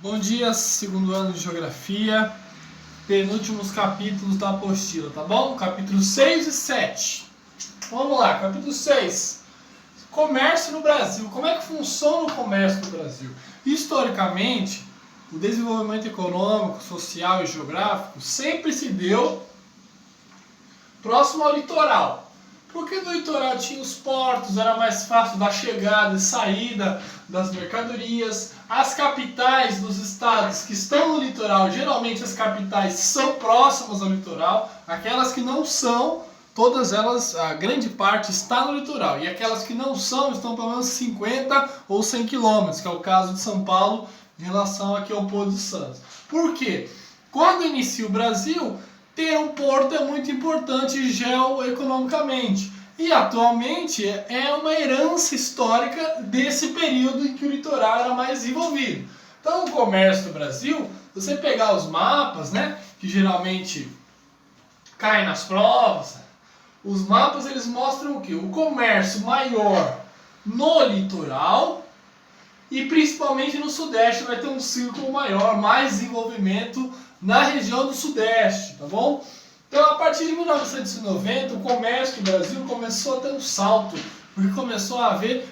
Bom dia, segundo ano de Geografia, penúltimos capítulos da apostila, tá bom? Capítulos 6 e 7. Vamos lá, capítulo 6. Comércio no Brasil. Como é que funciona o comércio no Brasil? Historicamente, o desenvolvimento econômico, social e geográfico sempre se deu próximo ao litoral. Porque no litoral tinha os portos, era mais fácil da chegada e saída das mercadorias. As capitais dos estados que estão no litoral, geralmente as capitais são próximas ao litoral. Aquelas que não são, todas elas, a grande parte está no litoral. E aquelas que não são, estão pelo menos 50 ou 100 quilômetros, que é o caso de São Paulo em relação aqui ao Porto de Santos. Por quê? Quando inicia o Brasil, ter um porto é muito importante geoeconomicamente. E atualmente é uma herança histórica desse período em que o litoral era mais desenvolvido. Então o comércio do Brasil, se você pegar os mapas, né, que geralmente caem nas provas, os mapas eles mostram o quê? O comércio maior no litoral e principalmente no sudeste vai ter um círculo maior, mais desenvolvimento na região do sudeste, tá bom? Então, a partir de 1990, o comércio do Brasil começou a ter um salto, porque começou a haver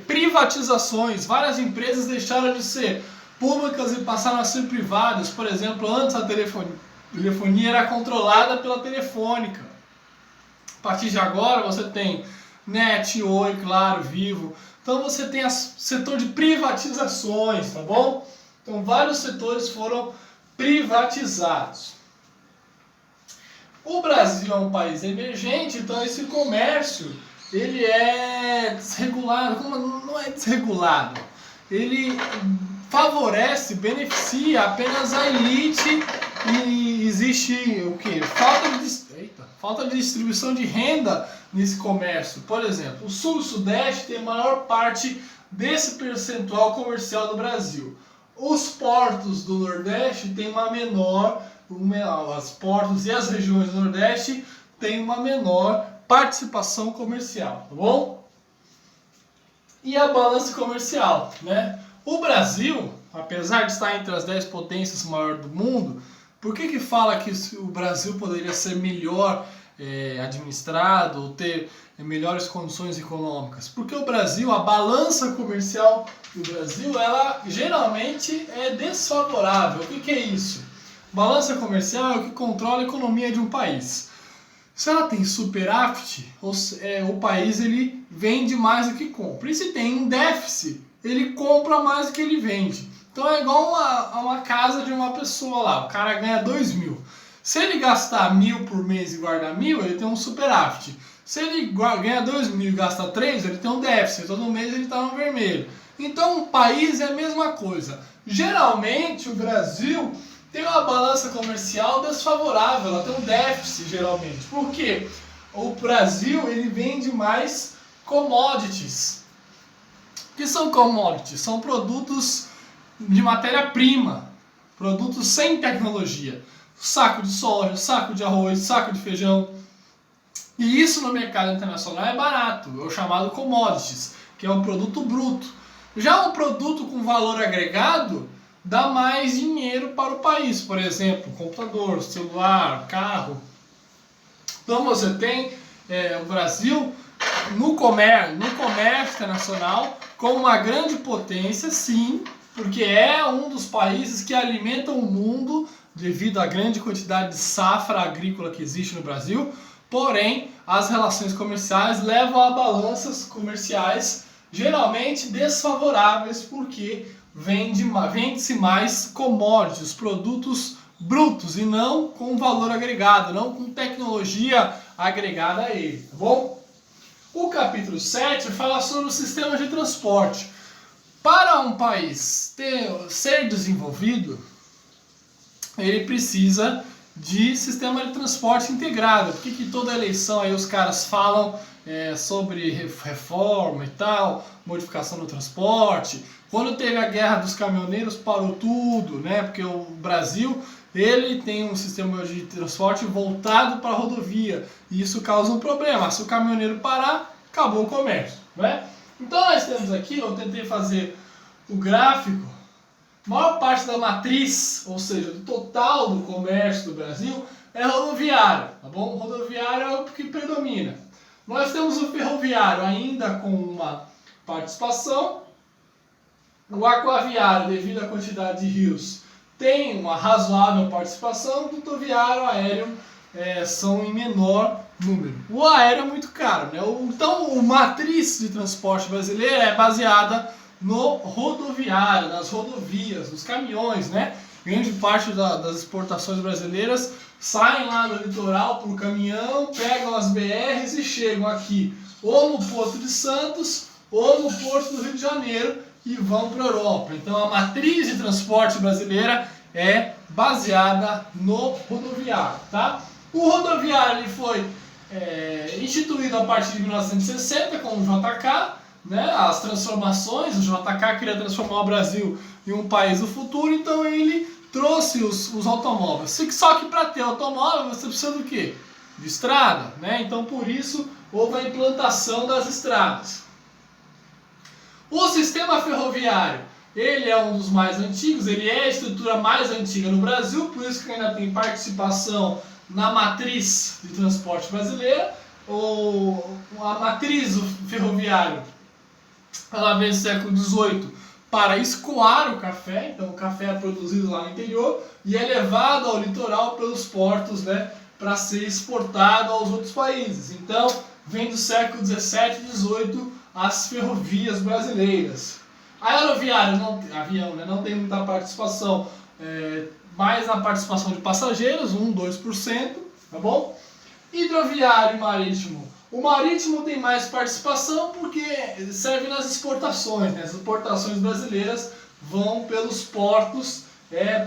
privatizações. Várias empresas deixaram de ser públicas e passaram a ser privadas. Por exemplo, antes a telefonia era controlada pela Telefônica. A partir de agora, você tem NET, Oi, Claro, Vivo. Então, você tem o setor de privatizações, tá bom? Então, vários setores foram privatizados. O Brasil é um país emergente, então esse comércio ele é desregulado. Não é desregulado. Ele favorece, beneficia apenas a elite e existe o quê? Falta de distribuição de renda nesse comércio. Por exemplo, o Sul e o Sudeste tem a maior parte desse percentual comercial do Brasil. Os portos do Nordeste têm uma menor, os portos e as regiões do Nordeste têm uma menor participação comercial, tá bom? E a balança comercial, né? O Brasil, apesar de estar entre as 10 potências maiores do mundo, por que fala que o Brasil poderia ser melhor administrado ou ter melhores condições econômicas? Porque o Brasil, a balança comercial do Brasil, ela geralmente é desfavorável. O que é isso? Balança comercial é o que controla a economia de um país. Se ela tem superávit, o país ele vende mais do que compra. E se tem um déficit, ele compra mais do que ele vende. Então é igual a uma casa de uma pessoa lá, o cara ganha 2.000. Se ele gastar 1.000 por mês e guardar 1.000, ele tem um superávit. Se ele ganha 2.000 e gasta 3, ele tem um déficit. Todo mês ele está no vermelho. Então, o país é a mesma coisa. Geralmente, o Brasil tem uma balança comercial desfavorável. Ela tem um déficit, geralmente. Por quê? O Brasil ele vende mais commodities. O que são commodities? São produtos de matéria-prima. Produtos sem tecnologia. Saco de soja, saco de arroz, saco de feijão. E isso no mercado internacional é barato, é o chamado commodities, que é o produto bruto. Já um produto com valor agregado dá mais dinheiro para o país, por exemplo, computador, celular, carro. Então você tem o Brasil no comércio internacional como uma grande potência, sim, porque é um dos países que alimentam o mundo devido à grande quantidade de safra agrícola que existe no Brasil. Porém, as relações comerciais levam a balanças comerciais geralmente desfavoráveis, porque vende-se mais commodities, produtos brutos, e não com valor agregado, não com tecnologia agregada a ele, tá bom? O capítulo 7 fala sobre o sistema de transporte. Para um país ser desenvolvido, ele precisa de sistema de transporte integrado. Por que toda eleição aí os caras falam sobre reforma e tal, modificação do transporte? Quando teve a guerra dos caminhoneiros parou tudo, né? Porque o Brasil ele tem um sistema de transporte voltado para a rodovia e isso causa um problema. Se o caminhoneiro parar, acabou o comércio, né? Então nós temos aqui, eu tentei fazer o gráfico A maior parte da matriz, ou seja, do total do comércio do Brasil, é rodoviário, tá bom? O rodoviário é o que predomina. Nós temos o ferroviário ainda com uma participação. O aquaviário, devido à quantidade de rios, tem uma razoável participação. O rodoviário, aéreo, são em menor número. O aéreo é muito caro, né? Então, a matriz de transporte brasileira é baseada no rodoviário, nas rodovias, nos caminhões, né? Grande parte das exportações brasileiras saem lá do litoral por caminhão, pegam as BRs e chegam aqui ou no Porto de Santos ou no Porto do Rio de Janeiro e vão para a Europa. Então a matriz de transporte brasileira é baseada no rodoviário, tá? O rodoviário ele foi instituído a partir de 1960 com o JK, né? As transformações, o JK queria transformar o Brasil em um país do futuro, então ele trouxe os automóveis. Só que para ter automóvel você precisa do quê? De estrada, né? Então por isso houve a implantação das estradas. O sistema ferroviário, ele é um dos mais antigos, ele é a estrutura mais antiga no Brasil, por isso que ainda tem participação na matriz de transporte brasileira. A matriz do ferroviário, ela vem do século XVIII para escoar o café, então o café é produzido lá no interior e é levado ao litoral pelos portos, né, para ser exportado aos outros países. Então vem do século XVII e XVIII as ferrovias brasileiras. A aeroviária, avião, né, não tem muita participação, mais na participação de passageiros, 2%, tá bom? Hidroviário e marítimo. O marítimo tem mais participação porque serve nas exportações, né? As exportações brasileiras vão pelos portos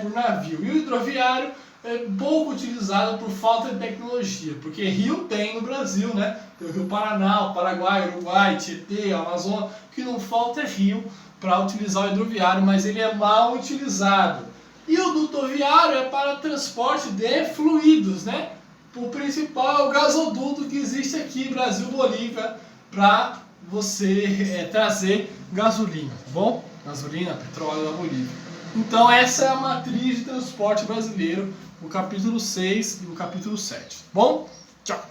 por navio. E o hidroviário é pouco utilizado por falta de tecnologia, porque rio tem no Brasil, né? Tem o Rio Paraná, o Paraguai, o Uruguai, Tietê, Amazonas. O que não falta é rio para utilizar o hidroviário, mas ele é mal utilizado. E o dutoviário é para transporte de fluidos, né? O principal é o gasoduto que existe aqui, Brasil-Bolívia, para você trazer gasolina, tá bom? Gasolina, petróleo da Bolívia. Então essa é a matriz de transporte brasileiro, o capítulo 6 e o capítulo 7. Bom? Tchau!